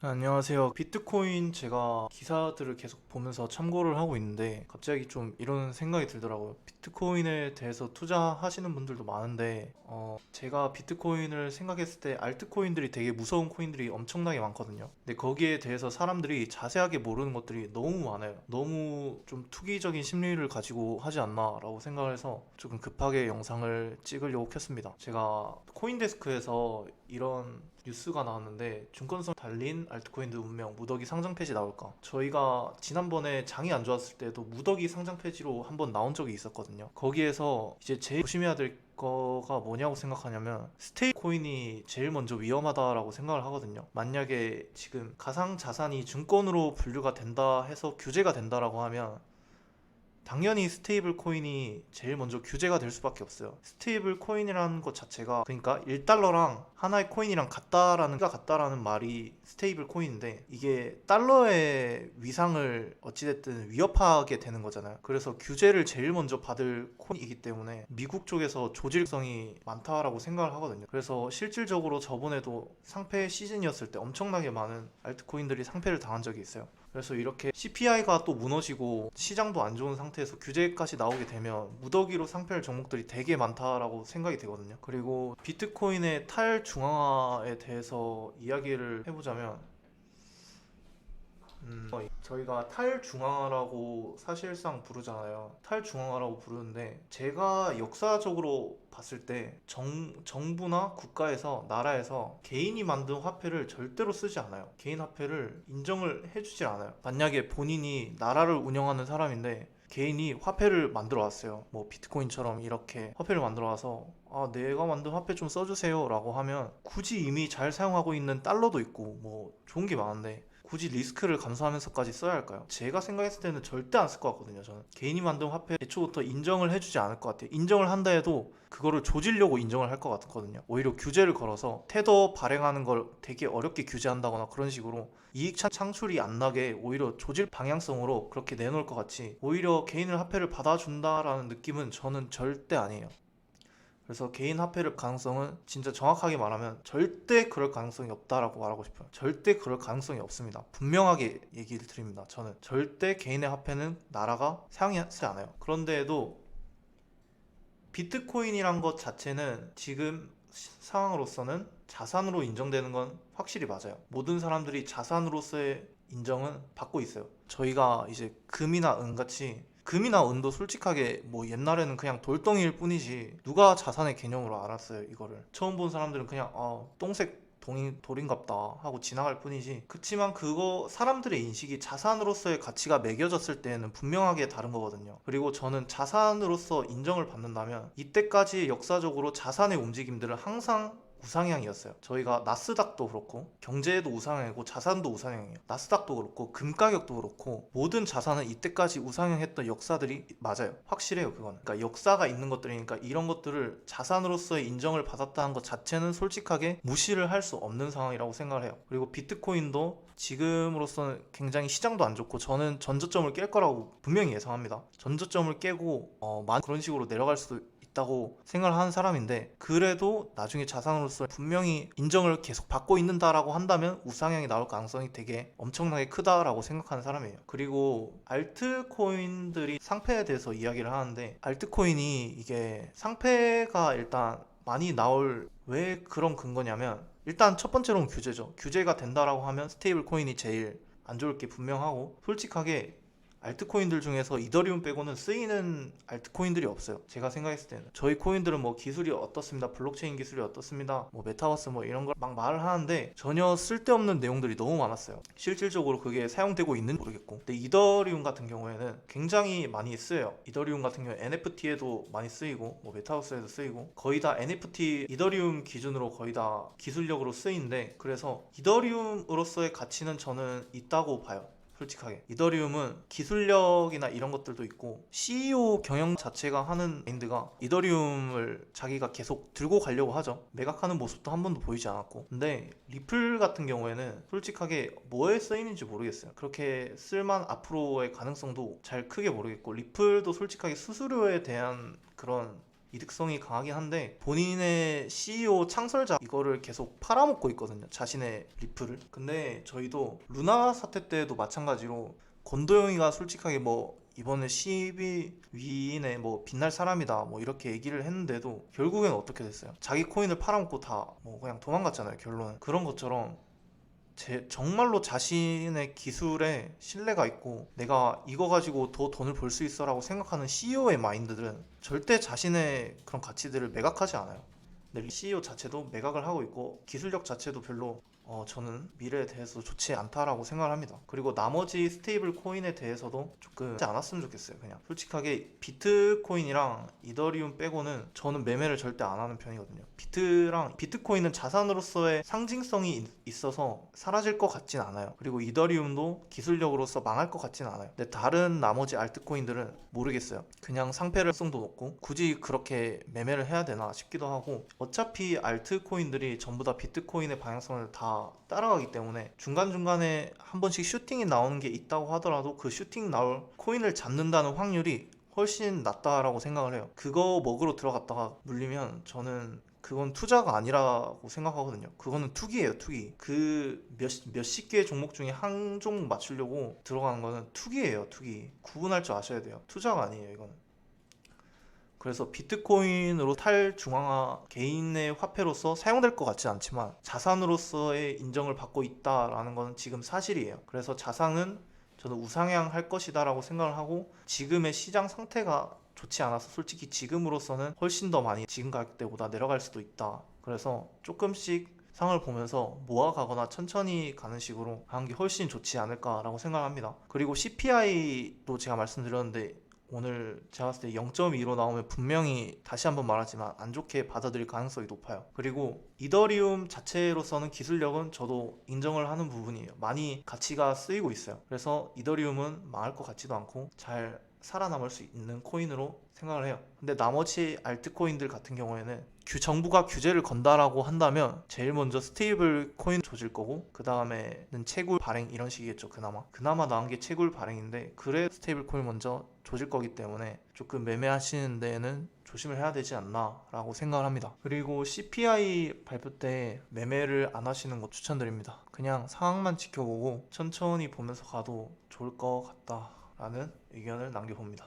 안녕하세요. 비트코인 제가 기사들을 계속 보면서 참고를 하고 있는데 갑자기 좀 이런 생각이 들더라고요. 비트코인에 대해서 투자하시는 분들도 많은데 제가 비트코인을 생각했을 때 알트코인들이 되게 무서운 코인들이 엄청나게 많거든요. 근데 거기에 대해서 사람들이 자세하게 모르는 것들이 너무 많아요. 너무 좀 투기적인 심리를 가지고 하지 않나라고 생각을 해서 조금 급하게 영상을 찍으려고 켰습니다. 제가 코인데스크에서 이런 뉴스가 나왔는데 증권성 달린 알트코인들 운명 무더기 상장 폐지 나올까? 저희가 지난번에 장이 안 좋았을 때도 무더기 상장 폐지로 한번 나온 적이 있었거든요. 거기에서 이제 제일 조심해야 될 거가 뭐냐고 생각하냐면 스테이크 코인이 제일 먼저 위험하다라고 생각을 하거든요. 만약에 지금 가상 자산이 증권으로 분류가 된다 해서 규제가 된다라고 하면 당연히 스테이블 코인이 제일 먼저 규제가 될 수밖에 없어요. 스테이블 코인이라는 것 자체가 그러니까 1달러랑 하나의 코인이랑 같다라는 말이 스테이블 코인인데 이게 달러의 위상을 어찌됐든 위협하게 되는 거잖아요. 그래서 규제를 제일 먼저 받을 코인이기 때문에 미국 쪽에서 조질성이 많다라고 생각을 하거든요. 그래서 실질적으로 저번에도 상패 시즌이었을 때 엄청나게 많은 알트코인들이 상패를 당한 적이 있어요. 그래서 이렇게 CPI가 또 무너지고 시장도 안 좋은 상태에서 규제까지 나오게 되면 무더기로 상패할 종목들이 되게 많다라고 생각이 되거든요. 그리고 비트코인의 탈중앙화에 대해서 이야기를 해보자면 저희가 탈중앙화라고 사실상 부르잖아요. 탈중앙화라고 부르는데 제가 역사적으로 봤을 때 정부나 국가에서 나라에서 개인이 만든 화폐를 절대로 쓰지 않아요. 개인 화폐를 인정을 해주질 않아요. 만약에 본인이 나라를 운영하는 사람인데 개인이 화폐를 만들어 왔어요. 뭐 비트코인처럼 이렇게 화폐를 만들어 와서 내가 만든 화폐 좀 써주세요 라고 하면 굳이 이미 잘 사용하고 있는 달러도 있고 뭐 좋은 게 많은데 굳이 리스크를 감수하면서까지 써야 할까요? 제가 생각했을 때는 절대 안 쓸 것 같거든요. 저는 개인이 만든 화폐 애초부터 인정을 해주지 않을 것 같아요. 인정을 한다 해도 그거를 조지려고 인정을 할 것 같거든요. 오히려 규제를 걸어서 테더 발행하는 걸 되게 어렵게 규제한다거나 그런 식으로 이익 창출이 안 나게 오히려 조질 방향성으로 그렇게 내놓을 것 같이 오히려 개인의 화폐를 받아준다라는 느낌은 저는 절대 아니에요. 그래서 개인 화폐를 가능성은 진짜 정확하게 말하면 절대 그럴 가능성이 없다라고 말하고 싶어요. 절대 그럴 가능성이 없습니다. 분명하게 얘기를 드립니다. 저는 절대 개인의 화폐는 나라가 사용하지 않아요. 그런데도 비트코인이란 것 자체는 지금 상황으로서는 자산으로 인정되는 건 확실히 맞아요. 모든 사람들이 자산으로서의 인정은 받고 있어요. 저희가 이제 금이나 은같이 금이나 은도 솔직하게 뭐 옛날에는 그냥 돌덩이일 뿐이지 누가 자산의 개념으로 알았어요 이거를. 처음 본 사람들은 그냥 똥색 돌인갑다 하고 지나갈 뿐이지. 그치만 그거 사람들의 인식이 자산으로서의 가치가 매겨졌을 때에는 분명하게 다른 거거든요. 그리고 저는 자산으로서 인정을 받는다면 이때까지 역사적으로 자산의 움직임들은 항상 우상향이었어요. 저희가 나스닥도 그렇고 경제에도 우상향이고 자산도 우상향이에요. 나스닥도 그렇고 금 가격도 그렇고 모든 자산은 이때까지 우상향했던 역사들이 맞아요. 확실해요 그건. 그러니까 역사가 있는 것들이니까 이런 것들을 자산으로서의 인정을 받았다는 것 자체는 솔직하게 무시를 할 수 없는 상황이라고 생각을 해요. 그리고 비트코인도 지금으로서는 굉장히 시장도 안 좋고 저는 전저점을 깰 거라고 분명히 예상합니다. 전저점을 깨고 많이 그런 식으로 내려갈 수도 있다고 생각을 하는 사람인데 그래도 나중에 자산으로서 분명히 인정을 계속 받고 있는다라고 한다면 우상향이 나올 가능성이 되게 엄청나게 크다라고 생각하는 사람이에요. 그리고 알트코인들이 상패에 대해서 이야기를 하는데 알트코인이 이게 상패가 일단 많이 나올 왜 그런 근거냐면 일단 첫 번째로는 규제죠. 규제가 된다라고 하면 스테이블 코인이 제일 안 좋을 게 분명하고 솔직하게 알트코인들 중에서 이더리움 빼고는 쓰이는 알트코인들이 없어요. 제가 생각했을 때는 저희 코인들은 뭐 기술이 어떻습니다, 블록체인 기술이 어떻습니다, 뭐 메타버스 뭐 이런 걸 막 말을 하는데 전혀 쓸데없는 내용들이 너무 많았어요. 실질적으로 그게 사용되고 있는지 모르겠고. 근데 이더리움 같은 경우에는 굉장히 많이 쓰여요. 이더리움 같은 경우에 NFT에도 많이 쓰이고 뭐 메타버스에도 쓰이고 거의 다 NFT 이더리움 기준으로 거의 다 기술력으로 쓰이는데 그래서 이더리움으로서의 가치는 저는 있다고 봐요. 솔직하게 이더리움은 기술력이나 이런 것들도 있고 CEO 경영 자체가 하는 마인드가 이더리움을 자기가 계속 들고 가려고 하죠. 매각하는 모습도 한 번도 보이지 않았고. 근데 리플 같은 경우에는 솔직하게 뭐에 쓰이는지 모르겠어요. 그렇게 쓸만 앞으로의 가능성도 잘 크게 모르겠고 리플도 솔직하게 수수료에 대한 그런 이득성이 강하긴 한데 본인의 CEO 창설자 이거를 계속 팔아먹고 있거든요. 자신의 리플을. 근데 저희도 루나 사태 때도 마찬가지로 권도영이가 솔직하게 뭐 이번에 10위 위인에 뭐 빛날 사람이다 뭐 이렇게 얘기를 했는데도 결국엔 어떻게 됐어요? 자기 코인을 팔아먹고 다 뭐 그냥 도망갔잖아요. 결론은. 그런 것처럼 정말로 자신의 기술에 신뢰가 있고 내가 이거 가지고 더 돈을 벌 수 있어 라고 생각하는 CEO의 마인드들은 절대 자신의 그런 가치들을 매각하지 않아요. 근데 CEO 자체도 매각을 하고 있고 기술력 자체도 별로 저는 미래에 대해서 좋지 않다라고 생각을 합니다. 그리고 나머지 스테이블 코인에 대해서도 조금 하지 않았으면 좋겠어요. 그냥 솔직하게 비트코인이랑 이더리움 빼고는 저는 매매를 절대 안 하는 편이거든요. 비트코인은 자산으로서의 상징성이 있어서 사라질 것 같진 않아요. 그리고 이더리움도 기술력으로서 망할 것 같진 않아요. 근데 다른 나머지 알트코인들은 모르겠어요. 그냥 상패성도 높고 굳이 그렇게 매매를 해야 되나 싶기도 하고 어차피 알트코인들이 전부 다 비트코인의 방향성을 다 따라가기 때문에 중간중간에 한 번씩 슈팅이 나오는 게 있다고 하더라도 그 슈팅 나올 코인을 잡는다는 확률이 훨씬 낮다라고 생각을 해요. 그거 먹으러 들어갔다가 물리면 저는 그건 투자가 아니라고 생각하거든요. 그거는 투기예요, 투기. 그 몇십 개의 종목 중에 한 종목 맞추려고 들어가는 거는 투기예요, 투기. 구분할 줄 아셔야 돼요. 투자가 아니에요, 이거는. 그래서 비트코인으로 탈중앙화 개인의 화폐로서 사용될 것 같지 않지만 자산으로서의 인정을 받고 있다라는 건 지금 사실이에요. 그래서 자산은 저는 우상향할 것이다 라고 생각을 하고 지금의 시장 상태가 좋지 않아서 솔직히 지금으로서는 훨씬 더 많이 지금 가격대보다 내려갈 수도 있다. 그래서 조금씩 상을 보면서 모아가거나 천천히 가는 식으로 하는 게 훨씬 좋지 않을까라고 생각합니다. 그리고 CPI도 제가 말씀드렸는데 오늘 제가 봤을 때 0.2로 나오면 분명히 다시 한번 말하지만 안 좋게 받아들일 가능성이 높아요. 그리고 이더리움 자체로서는 기술력은 저도 인정을 하는 부분이에요. 많이 가치가 쓰이고 있어요. 그래서 이더리움은 망할 것 같지도 않고 잘 살아남을 수 있는 코인으로 생각을 해요. 근데 나머지 알트코인들 같은 경우에는 정부가 규제를 건다라고 한다면 제일 먼저 스테이블 코인 조질 거고 그 다음에는 채굴 발행 이런 식이겠죠. 그나마 나은 게 채굴 발행인데 그래 스테이블 코인 먼저 조질 거기 때문에 조금 매매하시는 데에는 조심을 해야 되지 않나 라고 생각을 합니다. 그리고 CPI 발표 때 매매를 안 하시는 거 추천드립니다. 그냥 상황만 지켜보고 천천히 보면서 가도 좋을 것 같다 라는 의견을 남겨봅니다.